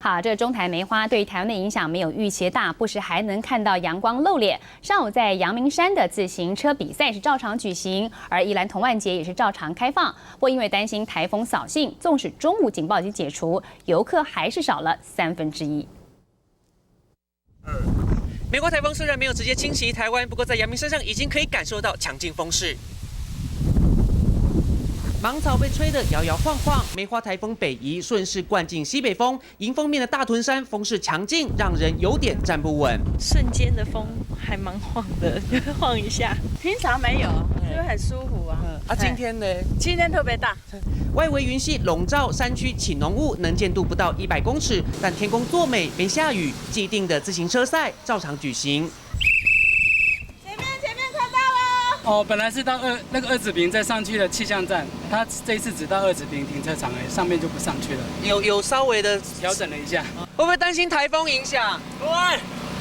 好，这中台梅花对台湾的影响没有预期大，不时还能看到阳光露脸。上午在阳明山的自行车比赛是照常举行，而宜兰童玩节也是照常开放。不过因为担心台风扫兴，纵使中午警报已经解除，游客还是少了1/3。梅花台风虽然没有直接侵袭台湾，不过在阳明山上已经可以感受到强劲风势。芒草被吹得摇摇晃晃，梅花台风北移，顺势灌进西北风，迎风面的大屯山风势强劲，让人有点站不稳。瞬间的风还蛮晃的，晃一下。平常没有，就很舒服啊。今天呢？今天特别大。外围云系笼罩山区，起浓雾，能见度不到100公尺，但天公作美，没下雨，既定的自行车赛照常举行。哦，本来是到那个二子坪再上去的气象站，他这一次只到二子坪停车场而已，上面就不上去了。有稍微的调整了一下，会不会担心台风影响？对，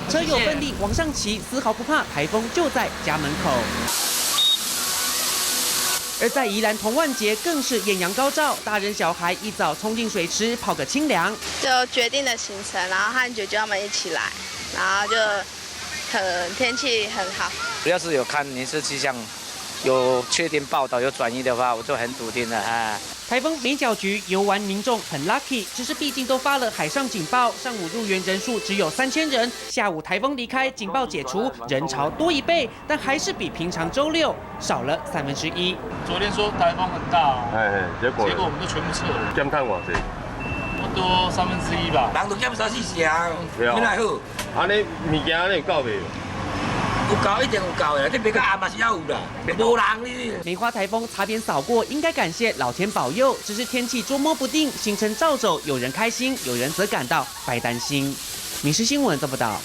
车友奋力往上骑，丝毫不怕台风就在家门口。而在宜兰童玩节更是艳阳高照，大人小孩一早冲进水池泡个清凉。就决定的行程，然后和舅舅他们一起来，然后就天气很好。要是有看民事气象，有确定报道有转移的话，我就很笃定了啊。台风梅角局游玩民众很 lucky， 只是毕竟都发了海上警报，上午入园人数只有3000人，下午台风离开，警报解除，人潮多1倍，但还是比平常周6少了1/3。昨天说台风很大，结果我们都全部撤了。减看偌济？差不多1/3吧。人都减3-4成，没来好。安尼物件安尼有够未？有够一定有够的，这别个暗嘛是要有啦，无人呢。梅花台风擦边扫过，应该感谢老天保佑，只是天气捉摸不定，行程照走，有人开心，有人则感到白担心。民视新闻做报道。